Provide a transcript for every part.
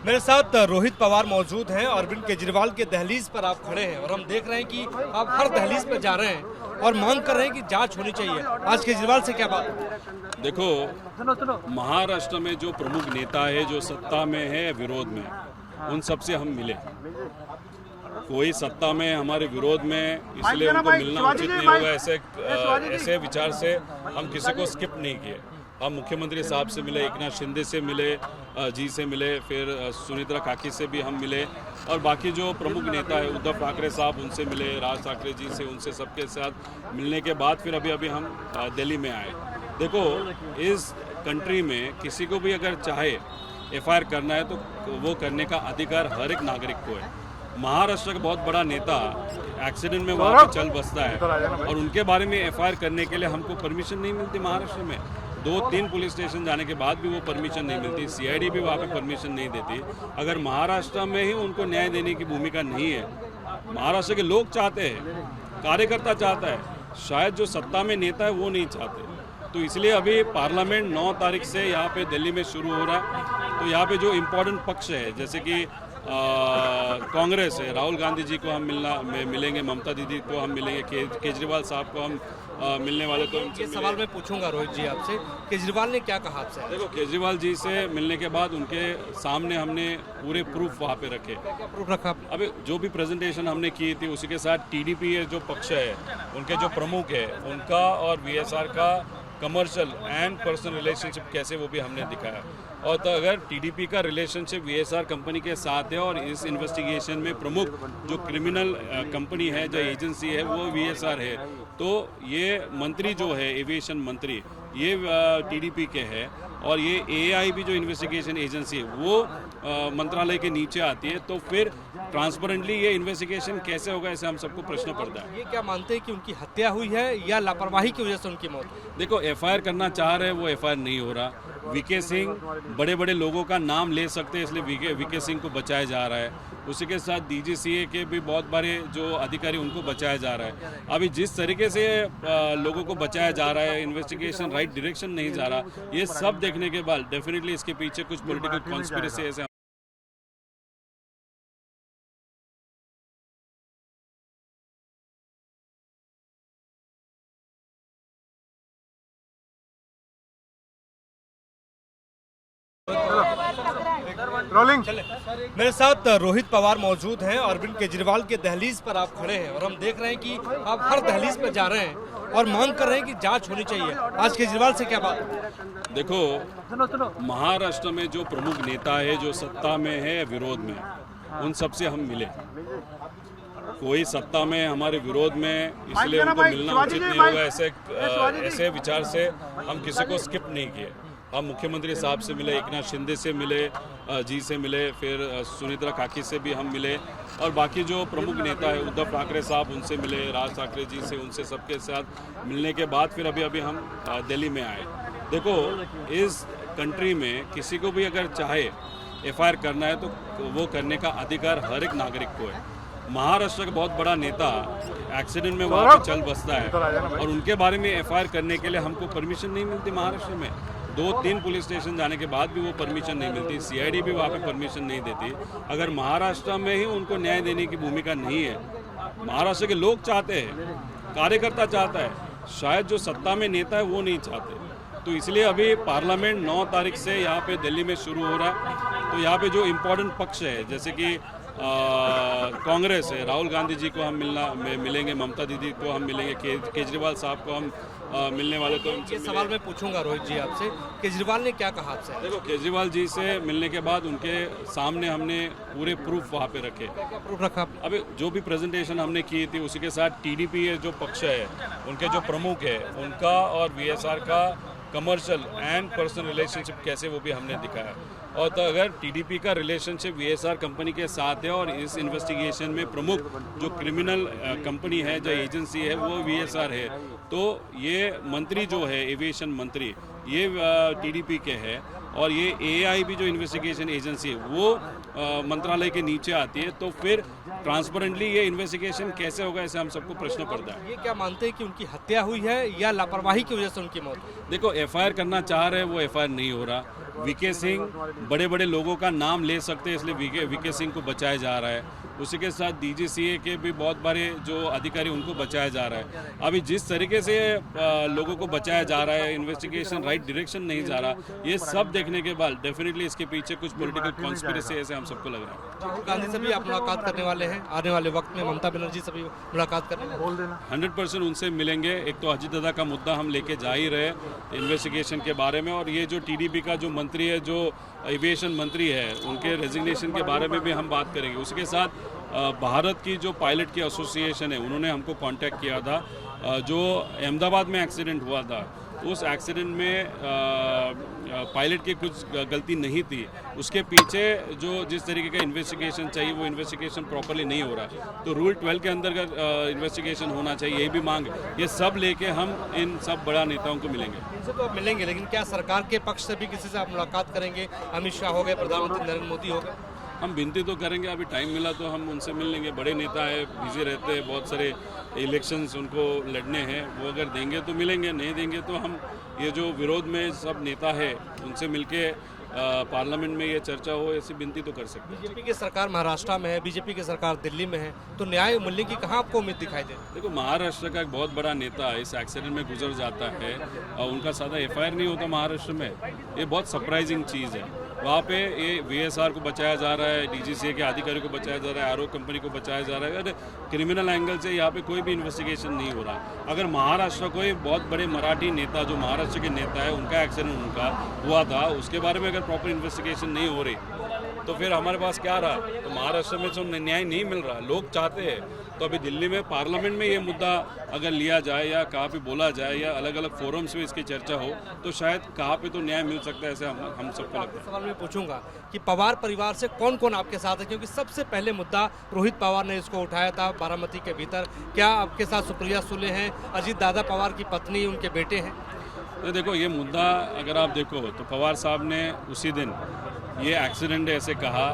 मेरे साथ रोहित पवार मौजूद हैं। अरविंद केजरीवाल के दहलीज पर आप खड़े हैं और हम देख रहे हैं कि आप हर दहलीज पर जा रहे हैं और मांग कर रहे हैं कि जांच होनी चाहिए। आज केजरीवाल से क्या बात है? देखो, महाराष्ट्र में जो प्रमुख नेता है, जो सत्ता में है विरोध में, उन सब से हम मिले। कोई सत्ता में हमारे विरोध में, इसलिए उनको मिलना उचित नहीं होगा, ऐसे विचार से हम किसी को स्किप नहीं किए। हम मुख्यमंत्री साहब से मिले, एकनाथ शिंदे से मिले, जी से मिले, फिर सुनीत्रा काकी से भी हम मिले, और बाकी जो प्रमुख नेता है उद्धव ठाकरे साहब, उनसे मिले, राज ठाकरे जी से, उनसे सबके साथ मिलने के बाद फिर अभी हम दिल्ली में आए। देखो, इस कंट्री में किसी को भी अगर चाहे एफआईआर करना है तो वो करने का अधिकार हर एक नागरिक को है। महाराष्ट्र का बहुत बड़ा नेता एक्सीडेंट में वहाँ पे चल बसता है और उनके बारे में एफआईआर करने के लिए हमको परमिशन नहीं मिलती। महाराष्ट्र में 2-3 पुलिस स्टेशन जाने के बाद भी वो परमिशन नहीं मिलती, सीआईडी भी वहाँ पे परमिशन नहीं देती। अगर महाराष्ट्र में ही उनको न्याय देने की भूमिका नहीं है, महाराष्ट्र के लोग चाहते हैं, कार्यकर्ता चाहता है, शायद जो सत्ता में नेता है वो नहीं चाहते। तो इसलिए अभी पार्लियामेंट 9 तारीख से यहाँ पे दिल्ली में शुरू हो रहा है। तो यहाँ पे जो इम्पोर्टेंट पक्ष है, जैसे कि कांग्रेस है, राहुल गांधी जी को हम मिलेंगे, ममता दीदी को हम मिलेंगे, केजरीवाल साहब को हम मिलने वाले। तो ये सवाल मैं पूछूंगा रोहित जी आपसे, केजरीवाल ने क्या कहा आपसे? देखो, केजरीवाल जी से मिलने के बाद उनके सामने हमने पूरे प्रूफ वहाँ पे रखे। प्रूफ रखा? अभी जो भी प्रेजेंटेशन हमने की थी उसी के साथ टीडीपी जो पक्ष है, उनके जो प्रमुख है, उनका और वीएसआर का कमर्शियल एंड पर्सनल रिलेशनशिप कैसे, वो भी हमने दिखाया। और तो अगर टीडीपी का रिलेशनशिप वीएसआर कंपनी के साथ है और इस इन्वेस्टिगेशन में प्रमुख जो क्रिमिनल कंपनी है, जो एजेंसी है, वो वीएसआर है, तो ये मंत्री जो है, एविएशन मंत्री, ये टीडीपी के है, और ये एआईबी जो इन्वेस्टिगेशन एजेंसी है वो मंत्रालय के नीचे आती है। तो फिर ट्रांसपेरेंटली ये इन्वेस्टिगेशन कैसे होगा, ऐसे हम सबको प्रश्न पड़ता है। ये क्या मानते हैं कि उनकी हत्या हुई है या लापरवाही की वजह से उनकी मौत? देखो, एफआईआर करना चाह रहे हैं, वो एफआईआर नहीं हो रहा। वीके सिंह बड़े बड़े लोगों का नाम ले सकते हैं, इसलिए वीके सिंह को बचाया जा रहा है। उसी के साथ डीजीसीए के भी बहुत बड़े जो अधिकारी, उनको बचाया जा रहा है। अभी जिस तरीके से लोगों को बचाया जा रहा है, इन्वेस्टिगेशन राइट डायरेक्शन नहीं जा रहा, ये सब देखने के बाद डेफिनेटली इसके पीछे कुछ पॉलिटिकल कॉन्स्पिरेसी ऐसे रोलिंग। मेरे साथ रोहित पवार मौजूद हैं। अरविंद केजरीवाल के दहलीज पर आप खड़े हैं और हम देख रहे हैं कि आप हर दहलीज पर जा रहे हैं और मांग कर रहे हैं कि जांच होनी चाहिए। आज केजरीवाल से क्या बात है? देखो, महाराष्ट्र में जो प्रमुख नेता है, जो सत्ता में है विरोध में, उन सब से हम मिले। कोई सत्ता में हमारे विरोध में, इसलिए उनको मिलना उचित नहीं होगा, ऐसे विचार से हम किसी को स्किप नहीं किए। हम मुख्यमंत्री साहब से मिले, एकनाथ शिंदे से मिले, जी से मिले, फिर सुनीत्रा काकी से भी हम मिले, और बाकी जो प्रमुख नेता है उद्धव ठाकरे साहब, उनसे मिले, राज ठाकरे जी से, उनसे सबके साथ मिलने के बाद फिर अभी हम दिल्ली में आए। देखो, इस कंट्री में किसी को भी अगर चाहे एफआईआर करना है तो वो करने का अधिकार हर एक नागरिक को है। महाराष्ट्र का बहुत बड़ा नेता एक्सीडेंट में वहाँ पे चल बसता है और उनके बारे में एफआईआर करने के लिए हमको परमिशन नहीं मिलती। महाराष्ट्र में 2-3 पुलिस स्टेशन जाने के बाद भी वो परमिशन नहीं मिलती, सीआईडी भी वहाँ पे परमिशन नहीं देती। अगर महाराष्ट्र में ही उनको न्याय देने की भूमिका नहीं है, महाराष्ट्र के लोग चाहते हैं, कार्यकर्ता चाहता है, शायद जो सत्ता में नेता है वो नहीं चाहते। तो इसलिए अभी पार्लियामेंट 9 तारीख से यहाँ पे दिल्ली में शुरू हो रहा है। तो यहाँ पे जो इम्पोर्टेंट पक्ष है, जैसे कि कांग्रेस है, राहुल गांधी जी को हम मिलेंगे, ममता दीदी को हम मिलेंगे, केजरीवाल साहब को हम मिलने वाले। तो ये सवाल मैं पूछूंगा रोहित जी आपसे, केजरीवाल ने क्या कहा आपसे? देखो, केजरीवाल जी से मिलने के बाद उनके सामने हमने पूरे प्रूफ वहाँ पे रखे। प्रूफ रखा? अभी जो भी प्रेजेंटेशन हमने की थी उसी के साथ टीडीपी जो पक्ष है, उनके जो प्रमुख है, उनका और वीएसआर का कमर्शियल एंड पर्सनल रिलेशनशिप कैसे, वो भी हमने दिखाया। और तो अगर टीडीपी का रिलेशनशिप वीएसआर कंपनी के साथ है और इस इन्वेस्टिगेशन में प्रमुख जो क्रिमिनल कंपनी है, जो एजेंसी है, वो वीएसआर है, तो ये मंत्री जो है, एविएशन मंत्री, ये टीडीपी के है, और ये एआईबी जो इन्वेस्टिगेशन एजेंसी है वो मंत्रालय के नीचे आती है। तो फिर ट्रांसपेरेंटली ये इन्वेस्टिगेशन कैसे होगा, ऐसे हम सबको प्रश्न पड़ता है। ये क्या मानते हैं कि उनकी हत्या हुई है या लापरवाही की वजह से उनकी मौत? देखो, एफआईआर करना चाह रहे हैं, वो एफआईआर नहीं हो रहा। वीके सिंह बड़े बड़े लोगों का नाम ले सकते हैं, इसलिए वीके सिंह को बचाया जा रहा है। उसी के साथ डीजीसीए के भी बहुत बड़े जो अधिकारी उनको बचाया जा रहा है। अभी जिस तरीके से लोगों को बचाया जा रहा है, इन्वेस्टिगेशन राइट डायरेक्शन नहीं जा रहा, ये सब देखने के बाद डेफिनेटली इसके पीछे कुछ पॉलिटिकल कॉन्स्पिरेसी ऐसे हम सबको लग रहा है। राहुल गांधी से भी आप मुलाकात करने वाले हैं आने वाले वक्त में, ममता बनर्जी से भी मुलाकात करने वाले हैं? 100% उनसे मिलेंगे। एक तो अजीत दादा का मुद्दा हम लेके जा ही रहे इन्वेस्टिगेशन के बारे में, और ये जो टीडीपी का जो मंत्री है, जो एविएशन मंत्री है, उनके रेजिग्नेशन के बारे में भी हम बात करेंगे। उसके साथ भारत की जो पायलट की एसोसिएशन है, उन्होंने हमको कांटेक्ट किया था। जो अहमदाबाद में एक्सीडेंट हुआ था, उस एक्सीडेंट में पायलट की कुछ गलती नहीं थी, उसके पीछे जो जिस तरीके का इन्वेस्टिगेशन चाहिए वो इन्वेस्टिगेशन प्रॉपर्ली नहीं हो रहा, तो रूल 12 के अंदर का इन्वेस्टिगेशन होना चाहिए, ये भी मांग है। ये सब लेके हम इन सब बड़ा नेताओं को मिलेंगे। इनसे तो आप मिलेंगे, लेकिन क्या सरकार के पक्ष से भी किसी से आप मुलाकात करेंगे? अमित शाह हो गए, प्रधानमंत्री नरेंद्र मोदी हो गए। हम विनती तो करेंगे, अभी टाइम मिला तो हम उनसे मिल लेंगे। बड़े नेता है, बिजी रहते हैं, बहुत सारे इलेक्शंस उनको लड़ने हैं, वो अगर देंगे तो मिलेंगे, नहीं देंगे तो हम ये जो विरोध में सब नेता है उनसे मिलके पार्लियामेंट में ये चर्चा हो, ऐसी विनती तो कर सकते हैं। बीजेपी की सरकार महाराष्ट्र में है, बीजेपी की सरकार दिल्ली में है, तो न्याय मिलने की कहाँ आपको उम्मीद दिखाई दे? देखो, महाराष्ट्र का एक बहुत बड़ा नेता इस एक्सीडेंट में गुजर जाता है और उनका सादा एफआईआर नहीं होता महाराष्ट्र में, ये बहुत सरप्राइजिंग चीज़ है। वहाँ पे ये वीएसआर को बचाया जा रहा है, डीजीसीए के अधिकारी को बचाया जा रहा है, आरओ कंपनी को बचाया जा रहा है। अगर क्रिमिनल एंगल से यहाँ पे कोई भी इन्वेस्टिगेशन नहीं हो रहा। अगर महाराष्ट्र कोई बहुत बड़े मराठी नेता, जो महाराष्ट्र के नेता है, उनका एक्सीडेंट उनका हुआ था, उसके बारे में अगर प्रॉपर इन्वेस्टिगेशन नहीं हो रही तो फिर हमारे पास क्या रहा? तो महाराष्ट्र में तो न्याय नहीं मिल रहा, लोग चाहते हैं। तो अभी दिल्ली में पार्लियामेंट में ये मुद्दा अगर लिया जाए या कहाँ पे बोला जाए या अलग अलग फोरम्स में इसकी चर्चा हो तो शायद कहाँ पे तो न्याय मिल सकता है, ऐसे हम सबको लगता है। सवाल मैं पूछूंगा कि पवार परिवार से कौन कौन आपके साथ है, क्योंकि सबसे पहले मुद्दा रोहित पवार ने इसको उठाया था बारामती के भीतर। क्या आपके साथ सुप्रिया सुले हैं, अजीत दादा पवार की पत्नी, उनके बेटे हैं? तो देखो, ये मुद्दा अगर आप देखो तो पवार साहब ने उसी दिन ये एक्सीडेंट ऐसे कहा,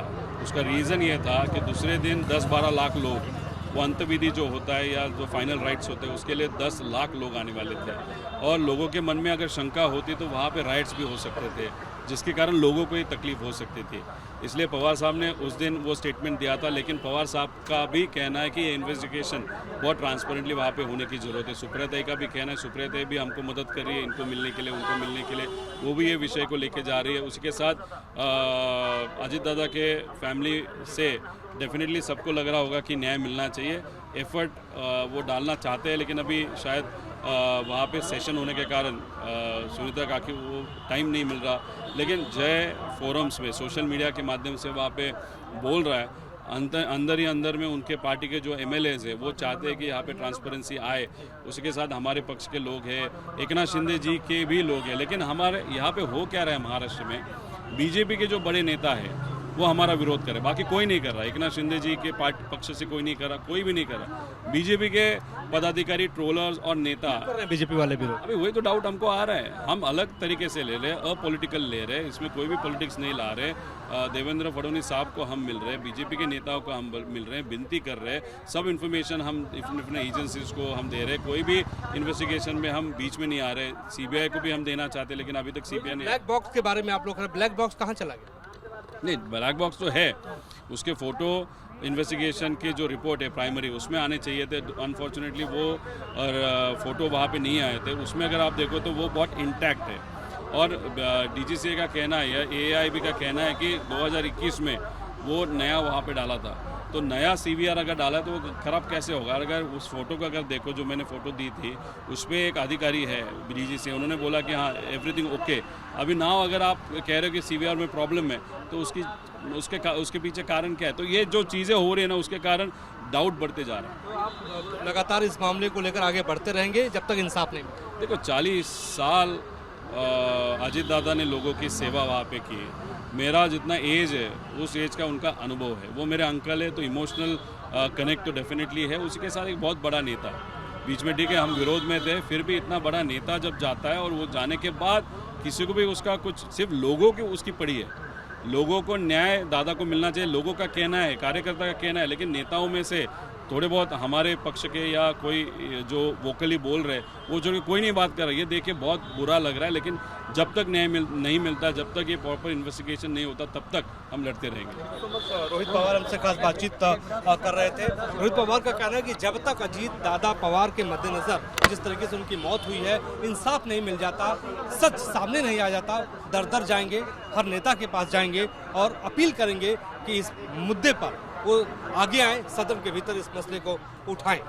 उसका रीज़न ये था कि दूसरे दिन 10-12 लाख लोग, वो अंतविधि जो होता है या जो फाइनल राइट्स होते हैं उसके लिए 10 लाख लोग आने वाले थे, और लोगों के मन में अगर शंका होती तो वहाँ पे राइट्स भी हो सकते थे, जिसके कारण लोगों को ये तकलीफ हो सकती थी। इसलिए पवार साहब ने उस दिन वो स्टेटमेंट दिया था। लेकिन पवार साहब का भी कहना है कि ये इन्वेस्टिगेशन बहुत ट्रांसपेरेंटली वहाँ पे होने की ज़रूरत है। सुप्रिया ताई का भी कहना है, सुप्रिया ताई भी हमको मदद कर रही है इनको मिलने के लिए, उनको मिलने के लिए, वो भी ये विषय को लेके जा रही है। उसके साथ अजीत दादा के फैमिली से डेफिनेटली सबको लग रहा होगा कि न्याय मिलना चाहिए। एफर्ट वो डालना चाहते हैं, लेकिन अभी शायद वहाँ पे सेशन होने के कारण सुनीता काकी वो टाइम नहीं मिल रहा। लेकिन जय फोरम्स में सोशल मीडिया के माध्यम से वहाँ पे बोल रहा है, अंदर ही अंदर में उनके पार्टी के जो एमएलएज है वो चाहते हैं कि यहाँ पे ट्रांसपेरेंसी आए। उसके साथ हमारे पक्ष के लोग हैं, एकनाथ शिंदे जी के भी लोग हैं। लेकिन हमारे यहाँ पे हो क्या रहा है, महाराष्ट्र में बीजेपी के जो बड़े नेता है वो हमारा विरोध करे, बाकी कोई नहीं कर रहा। एकनाथ शिंदे जी के पार्टी पक्ष से कोई नहीं कर रहा, कोई भी नहीं कर रहा। बीजेपी के पदाधिकारी, ट्रोलर्स और नेता कर रहे हैं बीजेपी वाले विरोध। अभी वही तो डाउट हमको आ रहा है। हम अलग तरीके से ले रहे हैं, अपॉलिटिकल ले रहे हैं, इसमें कोई भी पॉलिटिक्स नहीं ला रहे। देवेंद्र फडणवीस साहब को हम मिल रहे हैं, बीजेपी के नेताओं को हम मिल रहे हैं, विनती कर रहे हैं, सब इन्फॉर्मेशन हम अपने एजेंसीज को हम दे रहे हैं। कोई भी इन्वेस्टिगेशन में हम बीच में नहीं आ रहे। सीबीआई को भी हम देना चाहते हैं, लेकिन अभी तक सीबीआई ने। ब्लैक बॉक्स के बारे में आप लोग, ब्लैक बॉक्स कहाँ चला गया? नहीं, ब्लैक बॉक्स तो है, उसके फ़ोटो इन्वेस्टिगेशन की जो रिपोर्ट है प्राइमरी उसमें आने चाहिए थे। अनफॉर्चुनेटली वो और फ़ोटो वहाँ पे नहीं आए थे। उसमें अगर आप देखो तो वो बहुत इंटैक्ट है। और डीजीसीए का कहना है या एआईबी का कहना है कि 2021 में वो नया वहाँ पे डाला था। तो नया सीवीआर अगर डाला तो वो ख़राब कैसे होगा? अगर उस फोटो को अगर देखो, जो मैंने फ़ोटो दी थी उस पर एक अधिकारी है डीजीसीए, उन्होंने बोला कि हाँ एवरीथिंग ओके। अभी नाउ अगर आप कह रहे हो कि सीवीआर में प्रॉब्लम है तो उसके पीछे कारण क्या है? तो ये जो चीज़ें हो रही है ना, उसके कारण डाउट बढ़ते जा रहे हैं। तो आप लगातार इस मामले को लेकर आगे बढ़ते रहेंगे जब तक इंसाफ नहीं मिले? देखो, 40 साल अजीत दादा ने लोगों की सेवा वहाँ पे की। मेरा जितना एज है उस एज का उनका अनुभव है। वो मेरे अंकल है, तो इमोशनल कनेक्ट तो डेफिनेटली है। उसी के साथ एक बहुत बड़ा नेता, बीच में ठीक है हम विरोध में थे, फिर भी इतना बड़ा नेता जब जाता है और वो जाने के बाद किसी को भी उसका कुछ, सिर्फ लोगों की उसकी पड़ी है। लोगों को न्याय दादा को मिलना चाहिए, लोगों का कहना है, कार्यकर्ता का कहना है। लेकिन नेताओं में से थोड़े बहुत हमारे पक्ष के या कोई जो वोकली बोल रहे वो जो कोई नहीं बात कर रहा, ये देख के बहुत बुरा लग रहा है। लेकिन जब तक नहीं मिलता, जब तक ये प्रॉपर इन्वेस्टिगेशन नहीं होता, तब तक हम लड़ते रहेंगे। रोहित पवार हमसे खास बातचीत कर रहे थे। रोहित पवार का कहना है कि जब तक अजीत दादा पवार के मद्देनजर जिस तरीके से उनकी मौत हुई है, इंसाफ नहीं मिल जाता, सच सामने नहीं आ जाता, दर दर जाएंगे, हर नेता के पास जाएंगे और अपील करेंगे कि इस मुद्दे पर वो आगे आए, सदन के भीतर इस मसले को उठाएं।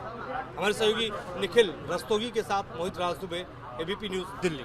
हमारे सहयोगी निखिल रस्तोगी के साथ मोहित राज दुबे, एबीपी न्यूज़, दिल्ली।